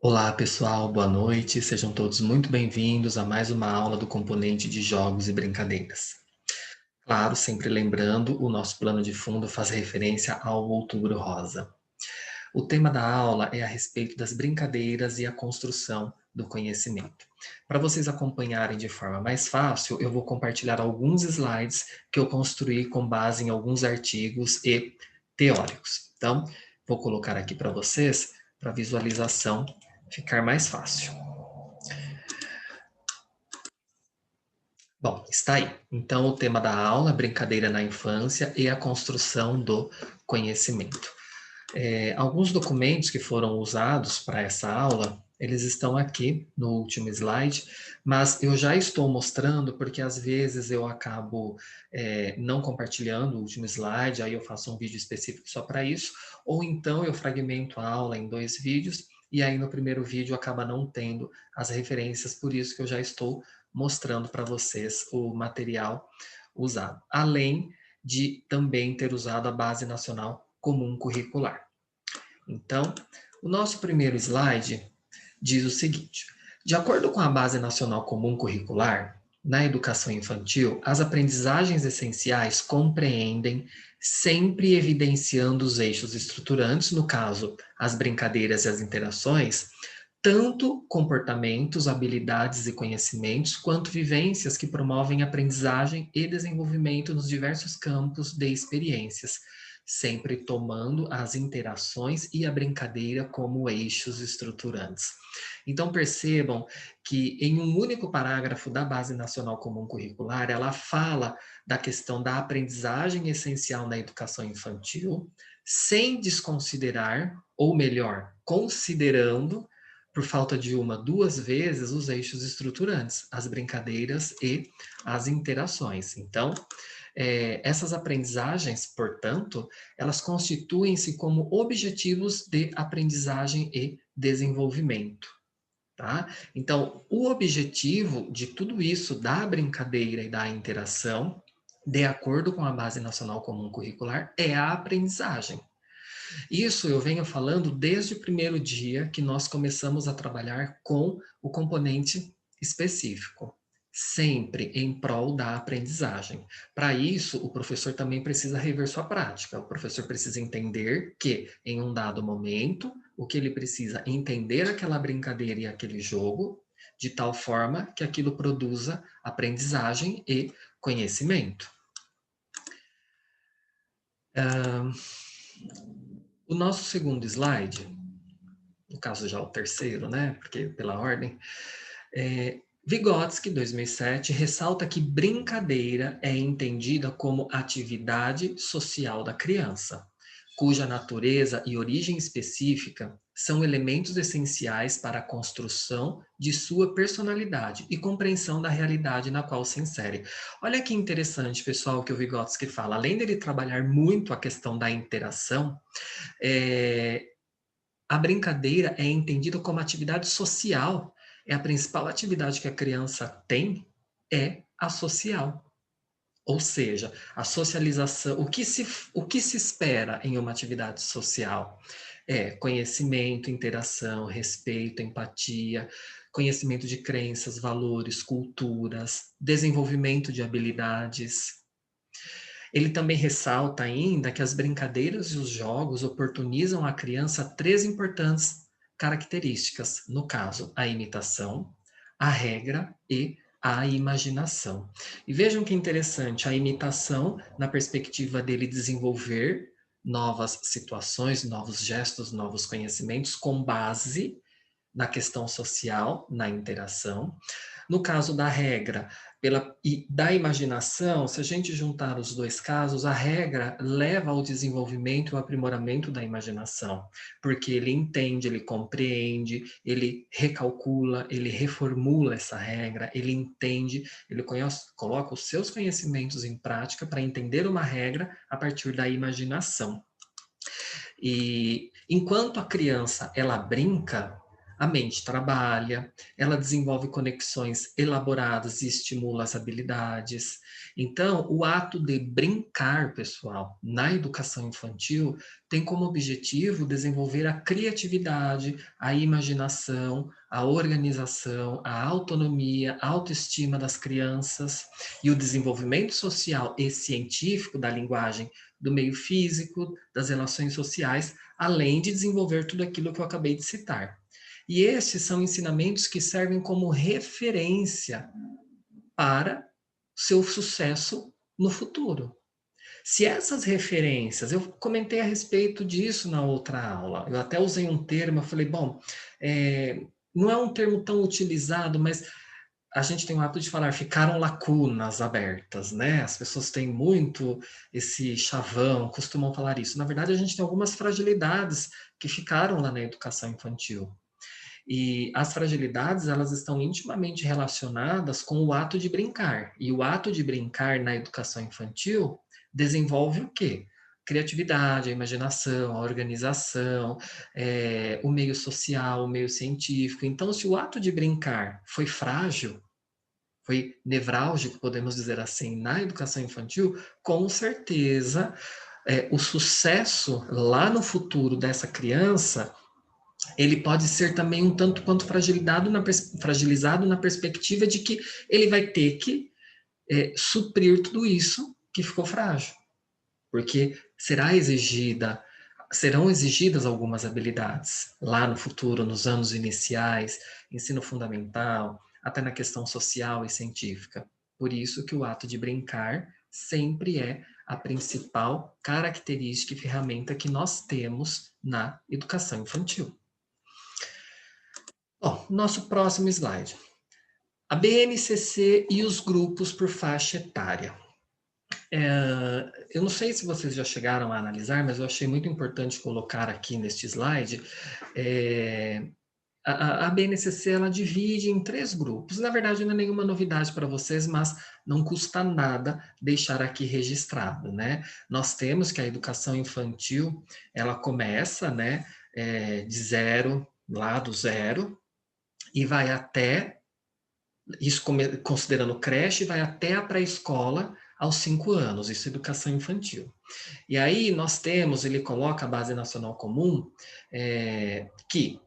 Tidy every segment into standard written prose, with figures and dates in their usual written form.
Olá pessoal, boa noite, sejam todos muito bem-vindos a mais uma aula do componente de jogos e brincadeiras. Claro, sempre lembrando, o nosso plano de fundo faz referência ao Outubro Rosa. O tema da aula é a respeito das brincadeiras e a construção do conhecimento. Para vocês acompanharem de forma mais fácil, eu vou compartilhar alguns slides que eu construí com base em alguns artigos e teóricos. Então, vou colocar aqui para vocês, para visualização ficar mais fácil. Bom, está aí. Então, o tema da aula, brincadeira na infância e a construção do conhecimento. Alguns documentos que foram usados para essa aula, eles estão aqui no último slide, mas eu já estou mostrando porque às vezes eu acabo não compartilhando o último slide, aí eu faço um vídeo específico só para isso, ou então eu fragmento a aula em 2 vídeos, e aí no primeiro vídeo acaba não tendo as referências, por isso que eu já estou mostrando para vocês o material usado, além de também ter usado a Base Nacional Comum Curricular. Então, o nosso primeiro slide diz o seguinte: de acordo com a Base Nacional Comum Curricular, na educação infantil, as aprendizagens essenciais compreendem, sempre evidenciando os eixos estruturantes, no caso, as brincadeiras e as interações, tanto comportamentos, habilidades e conhecimentos, quanto vivências que promovem aprendizagem e desenvolvimento nos diversos campos de experiências, sempre tomando as interações e a brincadeira como eixos estruturantes. Então percebam que em um único parágrafo da Base Nacional Comum Curricular, ela fala da questão da aprendizagem essencial na educação infantil, sem desconsiderar, ou melhor, considerando por falta de uma, 2 vezes os eixos estruturantes, as brincadeiras e as interações. Então, essas aprendizagens, portanto, elas constituem-se como objetivos de aprendizagem e desenvolvimento. Tá? Então, o objetivo de tudo isso, da brincadeira e da interação, de acordo com a Base Nacional Comum Curricular, é a aprendizagem. Isso eu venho falando desde o primeiro dia que nós começamos a trabalhar com o componente específico, sempre em prol da aprendizagem. Para isso, o professor também precisa rever sua prática. O professor precisa entender que, em um dado momento, o que ele precisa entender aquela brincadeira e aquele jogo, de tal forma que aquilo produza aprendizagem e conhecimento. O nosso segundo slide, no caso já o terceiro, né? Porque pela ordem, Vygotsky, 2007, ressalta que brincadeira é entendida como atividade social da criança, cuja natureza e origem específica são elementos essenciais para a construção de sua personalidade e compreensão da realidade na qual se insere. Olha que interessante, pessoal, que o Vygotsky fala. Além dele trabalhar muito a questão da interação, é, a brincadeira é entendida como atividade social. É a principal atividade que a criança tem é a social. Ou seja, a socialização, o que se espera em uma atividade social? É conhecimento, interação, respeito, empatia, conhecimento de crenças, valores, culturas, desenvolvimento de habilidades. Ele também ressalta ainda que as brincadeiras e os jogos oportunizam à criança 3 importantes características, no caso, a imitação, a regra e a imaginação. E vejam que interessante, a imitação na perspectiva dele desenvolver novas situações, novos gestos, novos conhecimentos com base na questão social, na interação. No caso da regra e da imaginação, se a gente juntar os dois casos, a regra leva ao desenvolvimento e ao aprimoramento da imaginação, porque ele entende, ele compreende, ele recalcula, ele reformula essa regra, ele entende, ele coloca os seus conhecimentos em prática para entender uma regra a partir da imaginação. E enquanto a criança ela brinca, a mente trabalha, ela desenvolve conexões elaboradas e estimula as habilidades. Então, o ato de brincar, pessoal, na educação infantil, tem como objetivo desenvolver a criatividade, a imaginação, a organização, a autonomia, a autoestima das crianças e o desenvolvimento social e científico da linguagem, do meio físico, das relações sociais, além de desenvolver tudo aquilo que eu acabei de citar. E esses são ensinamentos que servem como referência para seu sucesso no futuro. Se essas referências, eu comentei a respeito disso na outra aula, eu até usei um termo, eu falei, bom, não é um termo tão utilizado, mas a gente tem o hábito de falar, ficaram lacunas abertas, né? As pessoas têm muito esse chavão, costumam falar isso. Na verdade, a gente tem algumas fragilidades que ficaram lá na educação infantil. E as fragilidades, elas estão intimamente relacionadas com o ato de brincar. E o ato de brincar na educação infantil desenvolve o quê? Criatividade, a imaginação, a organização, o meio social, o meio científico. Então, se o ato de brincar foi frágil, foi nevrálgico, podemos dizer assim, na educação infantil, com certeza o sucesso lá no futuro dessa criança ele pode ser também um tanto quanto fragilizado na perspectiva de que ele vai ter que suprir tudo isso que ficou frágil, porque serão exigidas algumas habilidades lá no futuro, nos anos iniciais, ensino fundamental, até na questão social e científica. Por isso que o ato de brincar sempre é a principal característica e ferramenta que nós temos na educação infantil. Bom, nosso próximo slide. A BNCC e os grupos por faixa etária. Eu não sei se vocês já chegaram a analisar, mas eu achei muito importante colocar aqui neste slide. A BNCC ela divide em 3 grupos. Na verdade, não é nenhuma novidade para vocês, mas não custa nada deixar aqui registrado, né? Nós temos que a educação infantil ela começa, né, de zero, lá do zero, e vai até, isso considerando creche, vai até a pré-escola aos 5 anos, isso é educação infantil. E aí nós temos, ele coloca a base nacional comum, que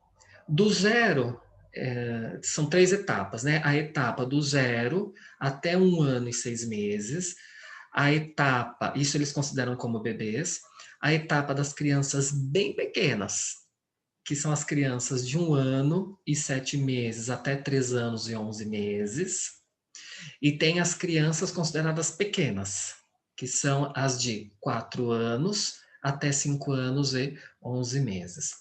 do zero, são 3 etapas, né? A etapa do zero até 1 ano e 6 meses, a etapa, isso eles consideram como bebês, a etapa das crianças bem pequenas, que são as crianças de 1 ano e 7 meses até 3 anos e 11 meses, e tem as crianças consideradas pequenas, que são as de 4 anos até 5 anos e 11 meses.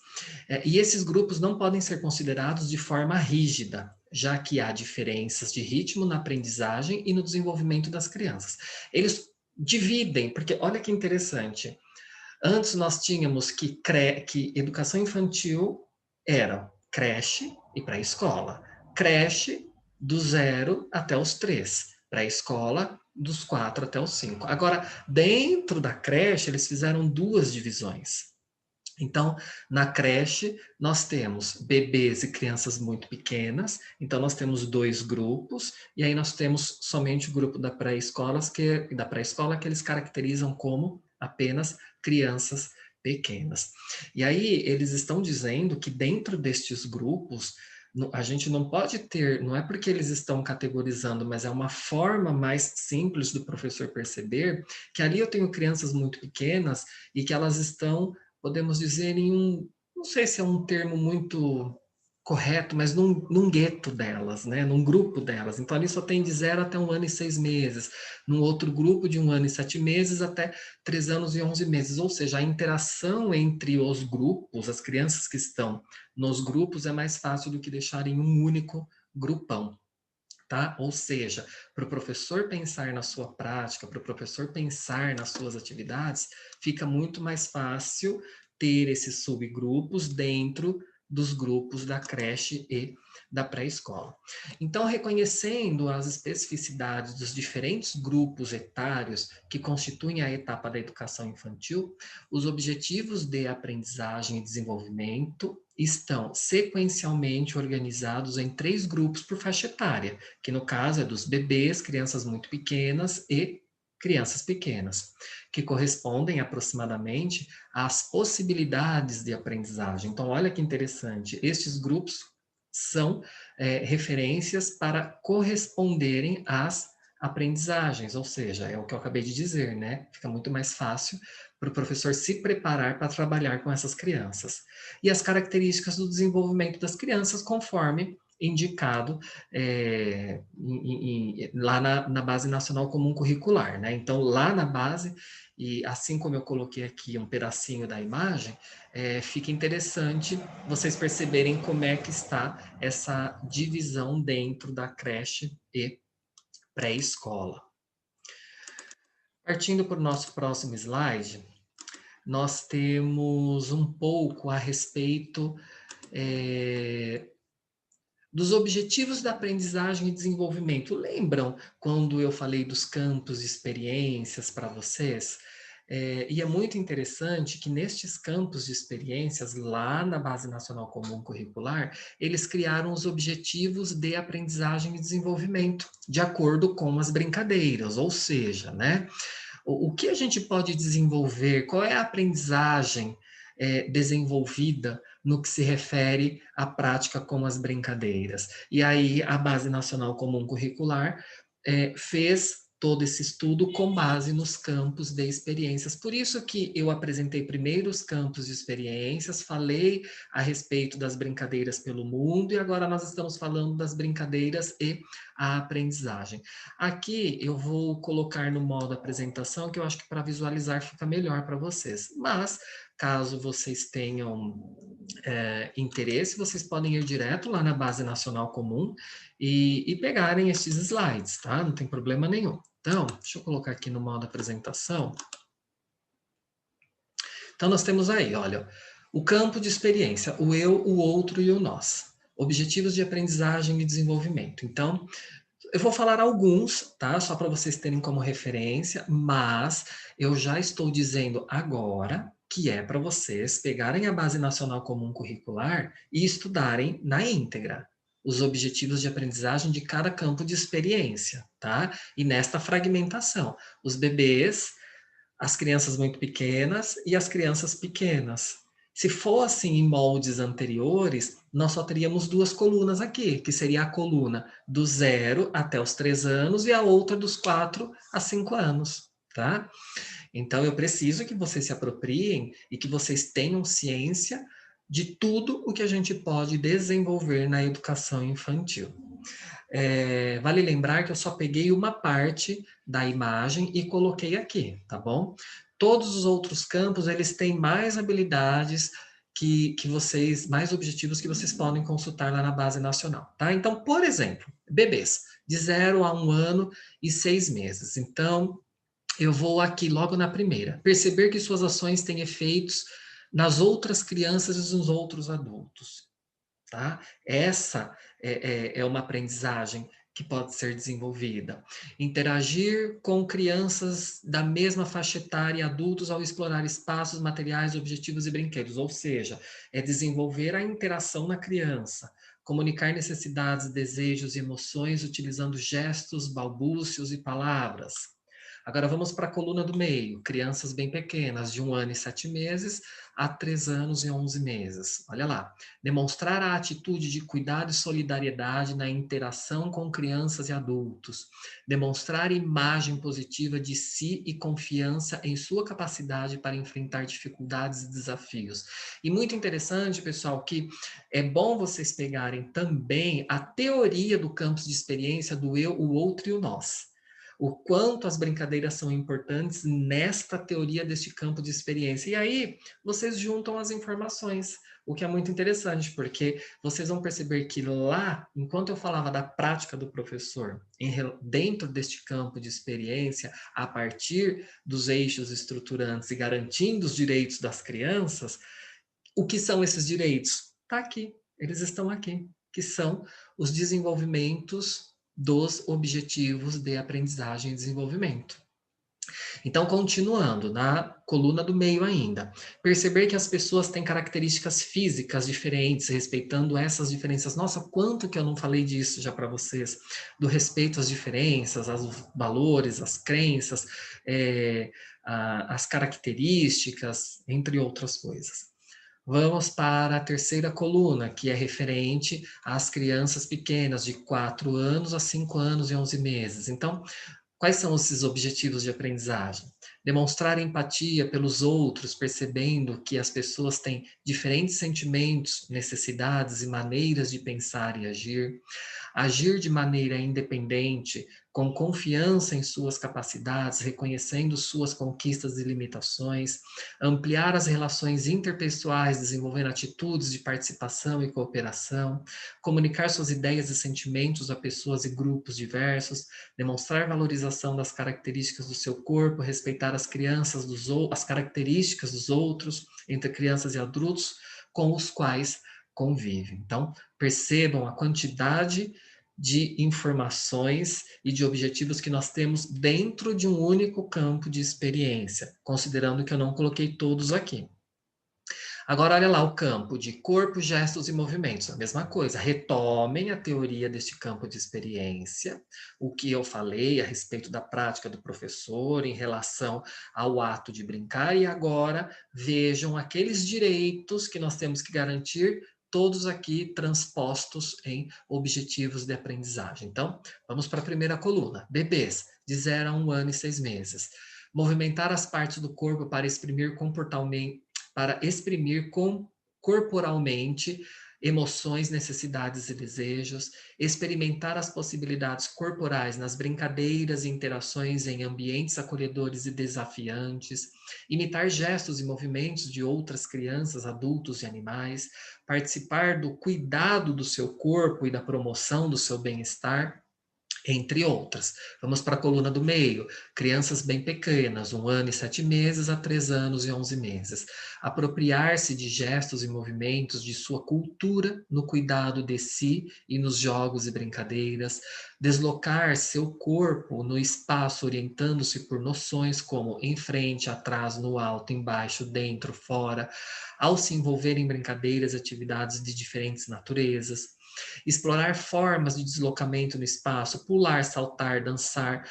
E esses grupos não podem ser considerados de forma rígida, já que há diferenças de ritmo na aprendizagem e no desenvolvimento das crianças. Eles dividem, porque olha que interessante, antes nós tínhamos que educação infantil era creche e pré-escola. Creche do 0 até os 3. Pré-escola dos 4 até os 5. Agora, dentro da creche, eles fizeram 2 divisões. Então, na creche, nós temos bebês e crianças muito pequenas, então nós temos 2 grupos, e aí nós temos somente o grupo da pré-escola, que eles caracterizam como apenas crianças pequenas. E aí eles estão dizendo que dentro destes grupos, a gente não pode ter, não é porque eles estão categorizando, mas é uma forma mais simples do professor perceber que ali eu tenho crianças muito pequenas e que elas estão, podemos dizer, em um, não sei se é um termo muito correto, mas num gueto delas, né? Num grupo delas. Então, ali só tem de 0 até 1 ano e 6 meses. Num outro grupo, de 1 ano e 7 meses até 3 anos e 11 meses. Ou seja, a interação entre os grupos, as crianças que estão nos grupos, é mais fácil do que deixar em um único grupão. Tá? Ou seja, para o professor pensar na sua prática, para o professor pensar nas suas atividades, fica muito mais fácil ter esses subgrupos dentro dos grupos da creche e da pré-escola. Então, reconhecendo as especificidades dos diferentes grupos etários que constituem a etapa da educação infantil, os objetivos de aprendizagem e desenvolvimento estão sequencialmente organizados em 3 grupos por faixa etária, que no caso é dos bebês, crianças muito pequenas e crianças pequenas, que correspondem aproximadamente às possibilidades de aprendizagem. Então, olha que interessante, estes grupos são referências para corresponderem às aprendizagens, ou seja, é o que eu acabei de dizer, né? Fica muito mais fácil para o professor se preparar para trabalhar com essas crianças. E as características do desenvolvimento das crianças, conforme indicado lá na Base Nacional Comum Curricular, né? Então, lá na base, e assim como eu coloquei aqui um pedacinho da imagem, fica interessante vocês perceberem como é que está essa divisão dentro da creche e pré-escola. Partindo para o nosso próximo slide, nós temos um pouco a respeito dos objetivos da aprendizagem e desenvolvimento. Lembram quando eu falei dos campos de experiências para vocês? E é muito interessante que nestes campos de experiências, lá na Base Nacional Comum Curricular, eles criaram os objetivos de aprendizagem e desenvolvimento, de acordo com as brincadeiras, ou seja, né? O que a gente pode desenvolver, qual é a aprendizagem desenvolvida no que se refere à prática com as brincadeiras. E aí a Base Nacional Comum Curricular fez todo esse estudo com base nos campos de experiências. Por isso que eu apresentei primeiro os campos de experiências, falei a respeito das brincadeiras pelo mundo, e agora nós estamos falando das brincadeiras e a aprendizagem. Aqui eu vou colocar no modo apresentação, que eu acho que para visualizar fica melhor para vocês. Mas, caso vocês tenham interesse, vocês podem ir direto lá na Base Nacional Comum e pegarem esses slides, tá? Não tem problema nenhum. Então, deixa eu colocar aqui no modo apresentação. Então, nós temos aí, olha, o campo de experiência, o eu, o outro e o nós. Objetivos de aprendizagem e desenvolvimento. Então, eu vou falar alguns, tá? Só para vocês terem como referência, mas eu já estou dizendo agora que é para vocês pegarem a Base Nacional Comum Curricular e estudarem na íntegra os objetivos de aprendizagem de cada campo de experiência, tá? E nesta fragmentação, os bebês, as crianças muito pequenas e as crianças pequenas. Se fosse em moldes anteriores, nós só teríamos 2 colunas aqui, que seria a coluna do 0 até os 3 anos e a outra dos 4 a 5 anos, tá? Então, eu preciso que vocês se apropriem e que vocês tenham ciência de tudo o que a gente pode desenvolver na educação infantil. Vale lembrar que eu só peguei uma parte da imagem e coloquei aqui, tá bom? Todos os outros campos, eles têm mais habilidades que vocês, mais objetivos que vocês podem consultar lá na Base Nacional, tá? Então, por exemplo, bebês de 0 a 1 ano e 6 meses. Então, eu vou aqui logo na primeira. Perceber que suas ações têm efeitos nas outras crianças e nos outros adultos, tá? Essa é uma aprendizagem que pode ser desenvolvida. Interagir com crianças da mesma faixa etária e adultos ao explorar espaços, materiais, objetivos e brinquedos, ou seja, é desenvolver a interação na criança, comunicar necessidades, desejos e emoções utilizando gestos, balbúcios e palavras. Agora vamos para a coluna do meio, crianças bem pequenas, de 1 ano e 7 meses a 3 anos e 11 meses. Olha lá, demonstrar a atitude de cuidado e solidariedade na interação com crianças e adultos, demonstrar imagem positiva de si e confiança em sua capacidade para enfrentar dificuldades e desafios. E muito interessante, pessoal, que é bom vocês pegarem também a teoria do campus de experiência do eu, o outro e o nós. O quanto as brincadeiras são importantes nesta teoria deste campo de experiência. E aí, vocês juntam as informações, o que é muito interessante, porque vocês vão perceber que lá, enquanto eu falava da prática do professor, dentro deste campo de experiência, a partir dos eixos estruturantes e garantindo os direitos das crianças, o que são esses direitos? Está aqui, eles estão aqui, que são os desenvolvimentos dos objetivos de aprendizagem e desenvolvimento. Então, continuando, na coluna do meio ainda, perceber que as pessoas têm características físicas diferentes, respeitando essas diferenças. Nossa, quanto que eu não falei disso já para vocês, do respeito às diferenças, aos valores, às crenças, as características, entre outras coisas. Vamos para a terceira coluna, que é referente às crianças pequenas, de 4 anos a 5 anos e 11 meses. Então, quais são esses objetivos de aprendizagem? Demonstrar empatia pelos outros, percebendo que as pessoas têm diferentes sentimentos, necessidades e maneiras de pensar e agir. Agir de maneira independente, com confiança em suas capacidades, reconhecendo suas conquistas e limitações. Ampliar as relações interpessoais, desenvolvendo atitudes de participação e cooperação. Comunicar suas ideias e sentimentos a pessoas e grupos diversos. Demonstrar valorização das características do seu corpo, respeitar as características dos outros, entre crianças e adultos com os quais convive. Então, percebam a quantidade de informações e de objetivos que nós temos dentro de um único campo de experiência, considerando que eu não coloquei todos aqui. Agora, olha lá o campo de corpo, gestos e movimentos. A mesma coisa. Retomem a teoria deste campo de experiência, o que eu falei a respeito da prática do professor em relação ao ato de brincar, e agora vejam aqueles direitos que nós temos que garantir, todos aqui transpostos em objetivos de aprendizagem. Então, vamos para a primeira coluna. Bebês, de 0 a 1 ano e 6 meses. Movimentar as partes do corpo para exprimir corporalmente emoções, necessidades e desejos, experimentar as possibilidades corporais nas brincadeiras e interações em ambientes acolhedores e desafiantes, imitar gestos e movimentos de outras crianças, adultos e animais, participar do cuidado do seu corpo e da promoção do seu bem-estar, entre outras. Vamos para a coluna do meio. Crianças bem pequenas, 1 ano e 7 meses a 3 anos e 11 meses. Apropriar-se de gestos e movimentos de sua cultura no cuidado de si e nos jogos e brincadeiras. Deslocar seu corpo no espaço orientando-se por noções como em frente, atrás, no alto, embaixo, dentro, fora. Ao se envolver em brincadeiras e atividades de diferentes naturezas, explorar formas de deslocamento no espaço, pular, saltar, dançar,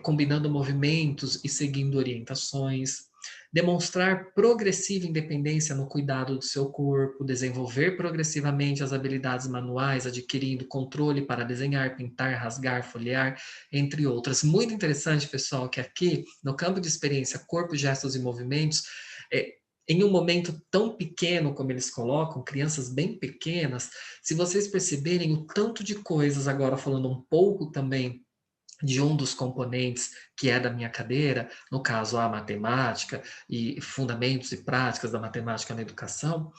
combinando movimentos e seguindo orientações, demonstrar progressiva independência no cuidado do seu corpo, desenvolver progressivamente as habilidades manuais, adquirindo controle para desenhar, pintar, rasgar, folhear, entre outras. Muito interessante, pessoal, que aqui, no campo de experiência corpo, gestos e movimentos, é, em um momento tão pequeno como eles colocam, crianças bem pequenas, se vocês perceberem o tanto de coisas, agora falando um pouco também de um dos componentes que é da minha cadeira, no caso a matemática e fundamentos e práticas da matemática na educação,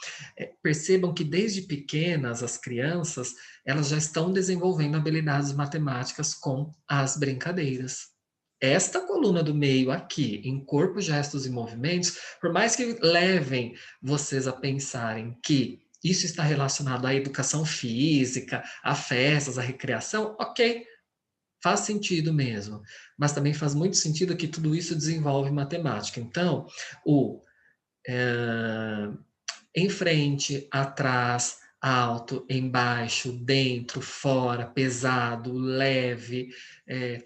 percebam que desde pequenas as crianças, elas já estão desenvolvendo habilidades matemáticas com as brincadeiras. Esta coluna do meio aqui, em corpo, gestos e movimentos, por mais que levem vocês a pensarem que isso está relacionado à educação física, a festas, à recreação, ok, faz sentido mesmo. Mas também faz muito sentido que tudo isso desenvolve matemática. Então, o é, em frente, atrás, alto, embaixo, dentro, fora, pesado, leve,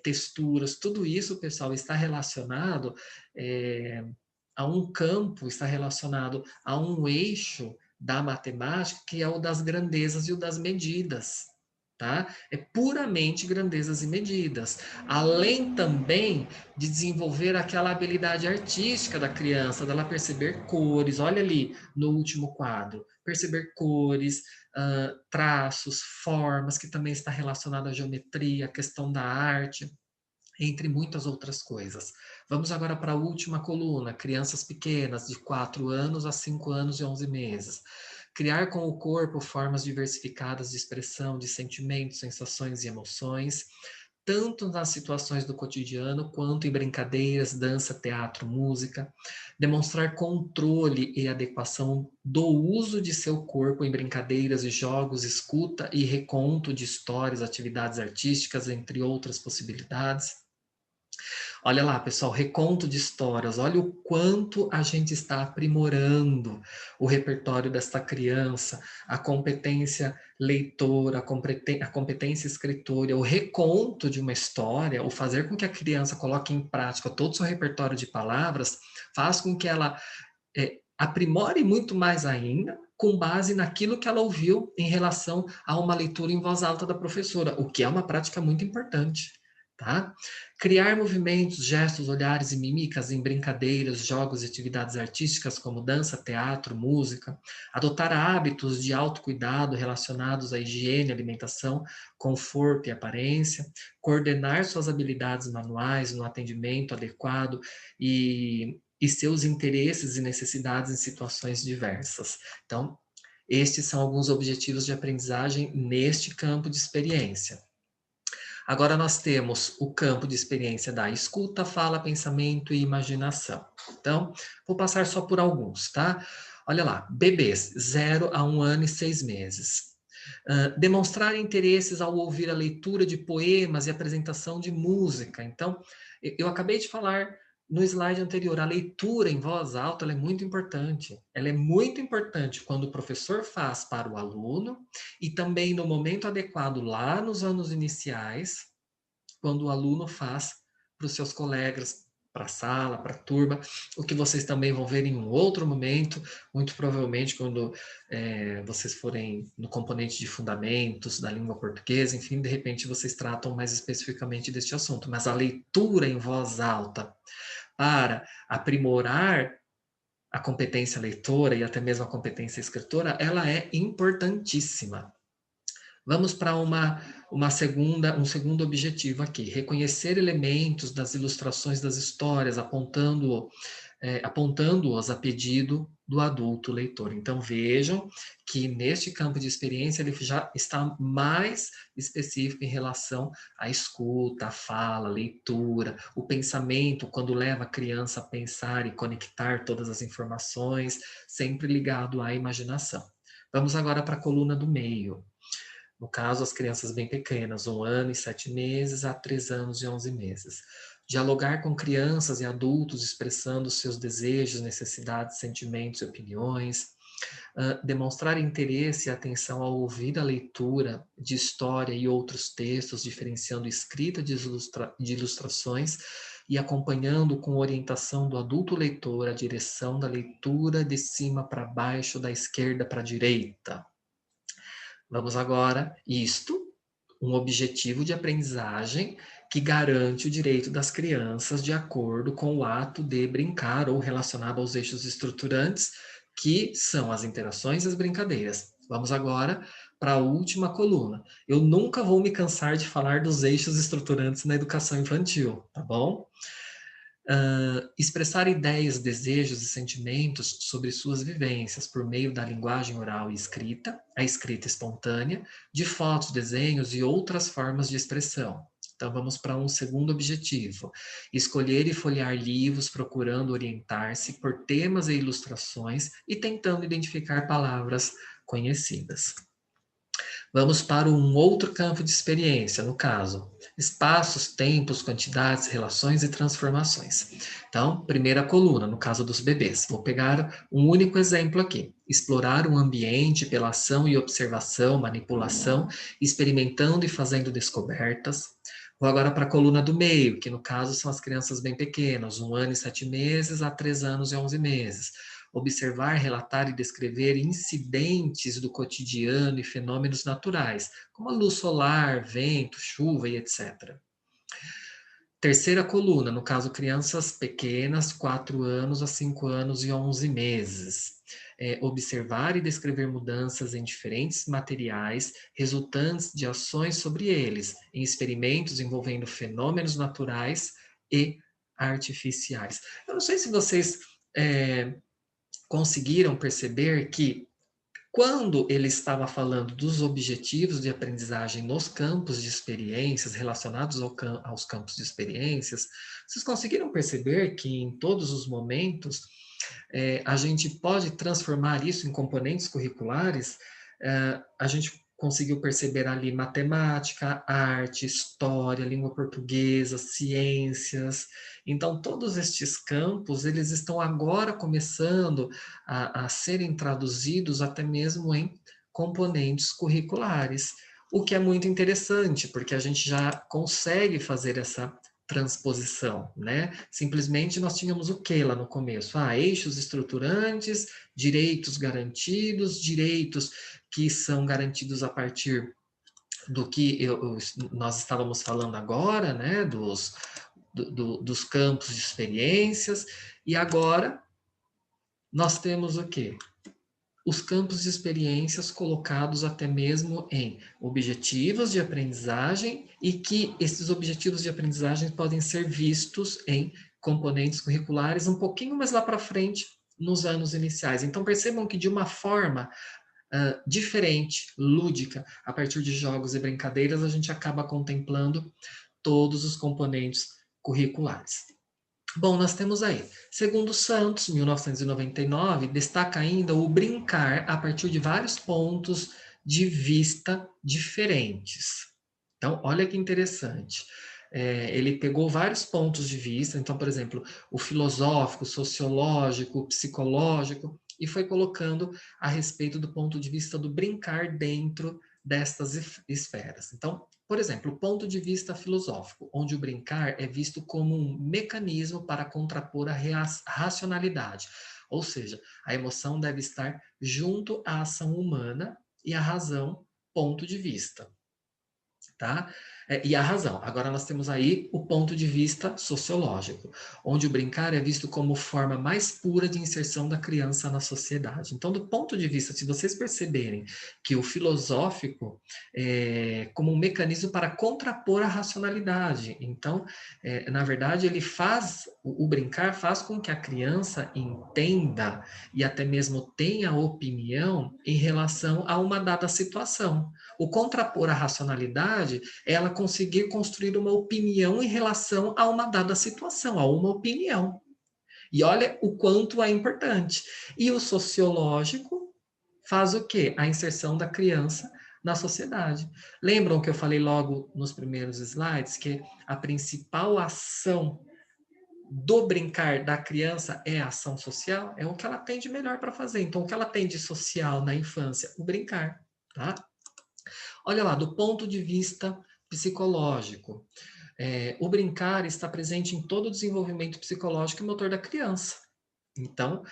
texturas, tudo isso, pessoal, está relacionado a um campo, está relacionado a um eixo da matemática que é o das grandezas e o das medidas. Tá? É puramente grandezas e medidas, além também de desenvolver aquela habilidade artística da criança, dela perceber cores. Olha ali no último quadro, perceber cores, traços, formas, que também está relacionado à geometria, à questão da arte, entre muitas outras coisas. Vamos agora para a última coluna, crianças pequenas, de 4 anos a 5 anos e 11 meses. Criar com o corpo formas diversificadas de expressão de sentimentos, sensações e emoções, tanto nas situações do cotidiano quanto em brincadeiras, dança, teatro, música. Demonstrar controle e adequação do uso de seu corpo em brincadeiras e jogos, escuta e reconto de histórias, atividades artísticas, entre outras possibilidades. Olha lá, pessoal, reconto de histórias. Olha o quanto a gente está aprimorando o repertório desta criança, a competência leitora, a competência escritora, o reconto de uma história, o fazer com que a criança coloque em prática todo o seu repertório de palavras, faz com que ela aprimore muito mais ainda, com base naquilo que ela ouviu em relação a uma leitura em voz alta da professora, o que é uma prática muito importante. Tá? Criar movimentos, gestos, olhares e mímicas em brincadeiras, jogos e atividades artísticas como dança, teatro, música. Adotar hábitos de autocuidado relacionados à higiene, alimentação, conforto e aparência. Coordenar suas habilidades manuais no atendimento adequado e seus interesses e necessidades em situações diversas. Então, estes são alguns objetivos de aprendizagem neste campo de experiência. Agora nós temos o campo de experiência da escuta, fala, pensamento e imaginação. Então, vou passar só por alguns, tá? Olha lá, bebês, 0 a 1 ano e 6 meses. Demonstrar interesses ao ouvir a leitura de poemas e apresentação de música. Então, eu acabei de falar no slide anterior, a leitura em voz alta é muito importante. Ela é muito importante quando o professor faz para o aluno e também no momento adequado lá nos anos iniciais, quando o aluno faz para os seus colegas, para a sala, para a turma, o que vocês também vão ver em um outro momento, muito provavelmente quando vocês forem no componente de fundamentos da língua portuguesa, enfim, de repente vocês tratam mais especificamente deste assunto. Mas a leitura em voz alta para aprimorar a competência leitora e até mesmo a competência escritora, ela é importantíssima. Vamos para um segundo objetivo aqui, reconhecer elementos das ilustrações das histórias, apontando-os a pedido do adulto leitor. Então, vejam que neste campo de experiência ele já está mais específico em relação à escuta, à fala, à leitura, o pensamento, quando leva a criança a pensar e conectar todas as informações, sempre ligado à imaginação. Vamos agora para a coluna do meio. No caso, as crianças bem pequenas, 1 ano e 7 meses a 3 anos e 11 meses. Dialogar com crianças e adultos expressando seus desejos, necessidades, sentimentos e opiniões. Demonstrar interesse e atenção ao ouvir a leitura de história e outros textos, diferenciando escrita de ilustrações e acompanhando com orientação do adulto leitor a direção da leitura de cima para baixo, da esquerda para a direita. Vamos agora, um objetivo de aprendizagem que garante o direito das crianças de acordo com o ato de brincar ou relacionado aos eixos estruturantes, que são as interações e as brincadeiras. Vamos agora para a última coluna. Eu nunca vou me cansar de falar dos eixos estruturantes na educação infantil, tá bom? Expressar ideias, desejos e sentimentos sobre suas vivências por meio da linguagem oral e escrita, a escrita espontânea, de fotos, desenhos e outras formas de expressão. Então, vamos para um segundo objetivo. Escolher e folhear livros procurando orientar-se por temas e ilustrações e tentando identificar palavras conhecidas. Vamos para um outro campo de experiência, no caso, espaços, tempos, quantidades, relações e transformações. Então, primeira coluna, no caso dos bebês. Vou pegar um único exemplo aqui. Explorar um ambiente pela ação e observação, manipulação, experimentando e fazendo descobertas. Vou agora para a coluna do meio, que no caso são as crianças bem pequenas, 1 ano e 7 meses a 3 anos e 11 meses. Observar, relatar e descrever incidentes do cotidiano e fenômenos naturais, como a luz solar, vento, chuva e etc. Terceira coluna, no caso, crianças pequenas, 4 anos a 5 anos e 11 meses. Observar e descrever mudanças em diferentes materiais resultantes de ações sobre eles, em experimentos envolvendo fenômenos naturais e artificiais. Eu não sei se vocês conseguiram perceber que, quando ele estava falando dos objetivos de aprendizagem nos campos de experiências, relacionados aos campos de experiências, vocês conseguiram perceber que em todos os momentos a gente pode transformar isso em componentes curriculares? A gente conseguiu perceber ali matemática, arte, história, língua portuguesa, ciências. Então, todos estes campos, eles estão agora começando a serem traduzidos até mesmo em componentes curriculares, o que é muito interessante, porque a gente já consegue fazer essa transposição, né? Simplesmente nós tínhamos o que lá no começo? Eixos estruturantes, direitos garantidos, direitos que são garantidos a partir do que nós estávamos falando agora, né? Dos campos de experiências, e agora nós temos o quê? Os campos de experiências colocados até mesmo em objetivos de aprendizagem e que esses objetivos de aprendizagem podem ser vistos em componentes curriculares um pouquinho mais lá para frente, nos anos iniciais. Então, percebam que de uma forma diferente, lúdica, a partir de jogos e brincadeiras, a gente acaba contemplando todos os componentes curriculares. Bom, nós temos aí, segundo Santos, 1999, destaca ainda o brincar a partir de vários pontos de vista diferentes. Então, olha que interessante. Ele pegou vários pontos de vista, então, por exemplo, o filosófico, o sociológico, o psicológico, e foi colocando a respeito do ponto de vista do brincar dentro destas esferas. Então, por exemplo, o ponto de vista filosófico, onde o brincar é visto como um mecanismo para contrapor a racionalidade, ou seja, a emoção deve estar junto à ação humana e à razão, ponto de vista. Tá? E a razão. Agora nós temos aí o ponto de vista sociológico, onde o brincar é visto como forma mais pura de inserção da criança na sociedade. Então, do ponto de vista, se vocês perceberem que o filosófico é como um mecanismo para contrapor a racionalidade, então, na verdade, ele faz, o brincar faz com que a criança entenda e até mesmo tenha opinião em relação a uma dada situação. O contrapor a racionalidade é ela conseguir construir uma opinião em relação a uma dada situação, a uma opinião. E olha o quanto é importante. E o sociológico faz o quê? A inserção da criança na sociedade. Lembram que eu falei logo nos primeiros slides que a principal ação do brincar da criança é a ação social? É o que ela tem de melhor para fazer. Então, o que ela tem de social na infância? O brincar, tá? Olha lá, do ponto de vista psicológico, o brincar está presente em todo o desenvolvimento psicológico e motor da criança. Então,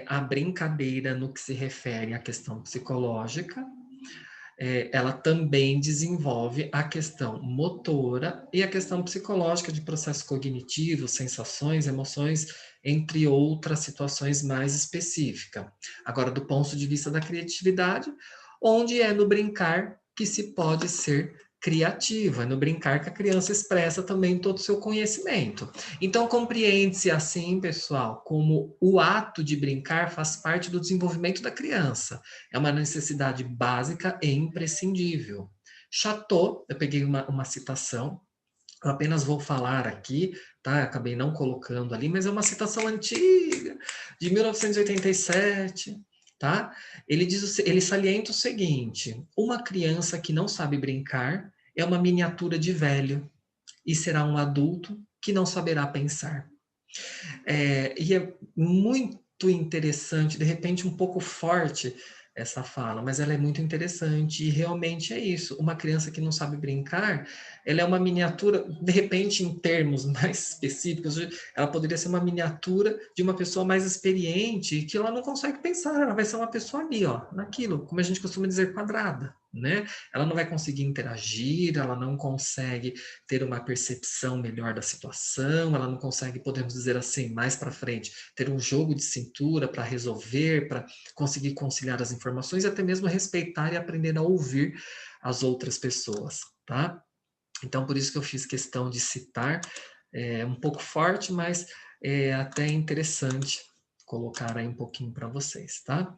a brincadeira no que se refere à questão psicológica, ela também desenvolve a questão motora e a questão psicológica de processo cognitivo, sensações, emoções, entre outras situações mais específicas. Agora, do ponto de vista da criatividade, onde é no brincar que se pode ser criativa, é no brincar que a criança expressa também todo o seu conhecimento. Então, compreende-se assim, pessoal, como o ato de brincar faz parte do desenvolvimento da criança. É uma necessidade básica e imprescindível. Chateau, eu peguei uma citação, eu apenas vou falar aqui, tá? Acabei não colocando ali, mas é uma citação antiga, de 1987, tá? Ele salienta o seguinte: uma criança que não sabe brincar é uma miniatura de velho e será um adulto que não saberá pensar. E é muito interessante, de repente um pouco forte essa fala, mas ela é muito interessante e realmente é isso. Uma criança que não sabe brincar, ela é uma miniatura, de repente em termos mais específicos, ela poderia ser uma miniatura de uma pessoa mais experiente que ela não consegue pensar, ela vai ser uma pessoa ali, ó, naquilo, como a gente costuma dizer, quadrada, né? Ela não vai conseguir interagir, ela não consegue ter uma percepção melhor da situação, ela não consegue, podemos dizer assim, mais para frente, ter um jogo de cintura para resolver, para conseguir conciliar as informações e até mesmo respeitar e aprender a ouvir as outras pessoas, tá? Então, por isso que eu fiz questão de citar, um pouco forte, mas é até interessante colocar aí um pouquinho para vocês, tá?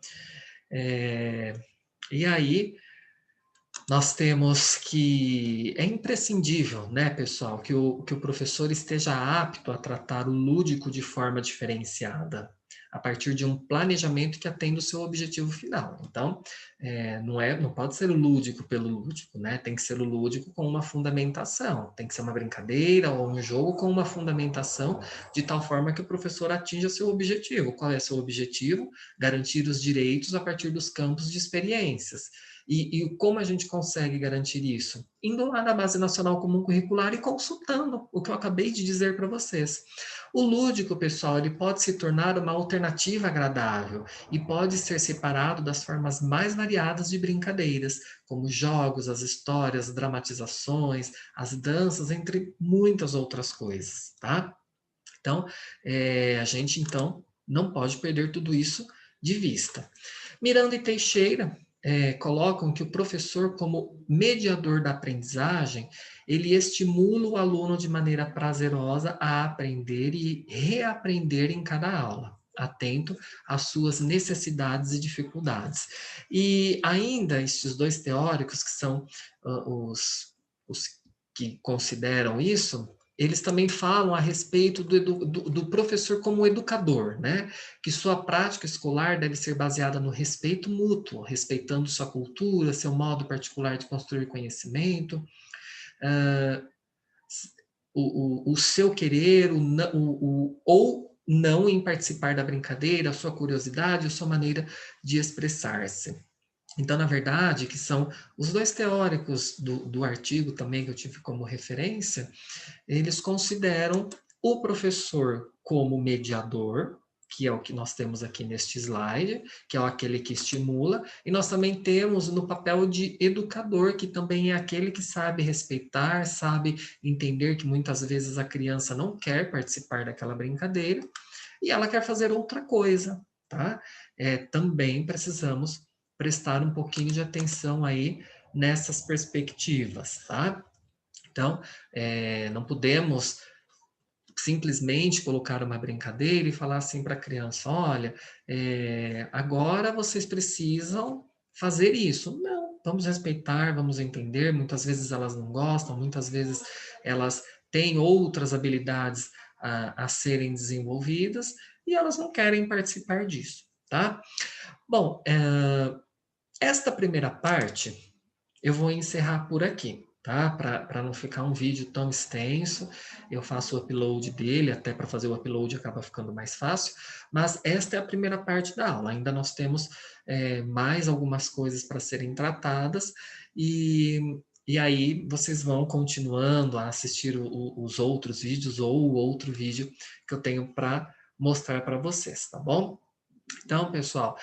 E aí, nós temos que é imprescindível, né, pessoal, que o professor esteja apto a tratar o lúdico de forma diferenciada. a partir de um planejamento que atenda o seu objetivo final. Então, não pode ser o lúdico pelo lúdico, né? Tem que ser o lúdico com uma fundamentação, tem que ser uma brincadeira ou um jogo com uma fundamentação de tal forma que o professor atinja seu objetivo. Qual é seu objetivo? Garantir os direitos a partir dos campos de experiências. E como a gente consegue garantir isso? Indo lá na Base Nacional Comum Curricular e consultando o que eu acabei de dizer para vocês. O lúdico, pessoal, ele pode se tornar uma alternativa agradável e pode ser separado das formas mais variadas de brincadeiras, como jogos, as histórias, dramatizações, as danças, entre muitas outras coisas, tá? Então, a gente, então, não pode perder tudo isso de vista. Miranda e Teixeira colocam que o professor, como mediador da aprendizagem, ele estimula o aluno de maneira prazerosa a aprender e reaprender em cada aula, atento às suas necessidades e dificuldades. E ainda, estes dois teóricos, que são os que consideram isso, eles também falam a respeito do professor como educador, né? Que sua prática escolar deve ser baseada no respeito mútuo, respeitando sua cultura, seu modo particular de construir conhecimento, o seu querer, ou não em participar da brincadeira, a sua curiosidade, a sua maneira de expressar-se. Então, na verdade, que são os dois teóricos do artigo também que eu tive como referência, eles consideram o professor como mediador, que é o que nós temos aqui neste slide, que é aquele que estimula, e nós também temos no papel de educador, que também é aquele que sabe respeitar, sabe entender que muitas vezes a criança não quer participar daquela brincadeira e ela quer fazer outra coisa, tá? Também precisamos prestar um pouquinho de atenção aí nessas perspectivas, tá? Então, não podemos simplesmente colocar uma brincadeira e falar assim para a criança, olha, agora vocês precisam fazer isso. Não, vamos respeitar, vamos entender, muitas vezes elas não gostam, muitas vezes elas têm outras habilidades a serem desenvolvidas e elas não querem participar disso, tá? Bom, esta primeira parte eu vou encerrar por aqui, tá? Para não ficar um vídeo tão extenso, eu faço o upload dele, até para fazer o upload acaba ficando mais fácil, mas esta é a primeira parte da aula. Ainda nós temos mais algumas coisas para serem tratadas, e aí vocês vão continuando a assistir os outros vídeos ou o outro vídeo que eu tenho para mostrar para vocês, tá bom? Então, pessoal,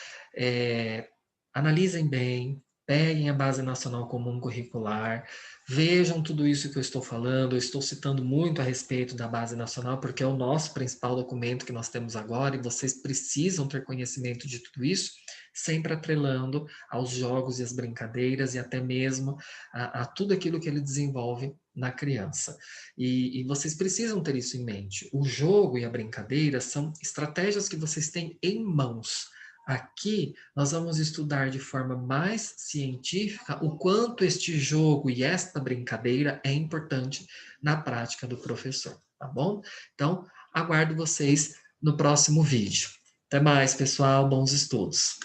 analisem bem, peguem a Base Nacional Comum Curricular, vejam tudo isso que eu estou falando, eu estou citando muito a respeito da Base Nacional, porque é o nosso principal documento que nós temos agora, e vocês precisam ter conhecimento de tudo isso, sempre atrelando aos jogos e às brincadeiras, e até mesmo a tudo aquilo que ele desenvolve na criança. E vocês precisam ter isso em mente. O jogo e a brincadeira são estratégias que vocês têm em mãos. Aqui, nós vamos estudar de forma mais científica o quanto este jogo e esta brincadeira é importante na prática do professor, tá bom? Então, aguardo vocês no próximo vídeo. Até mais, pessoal. Bons estudos.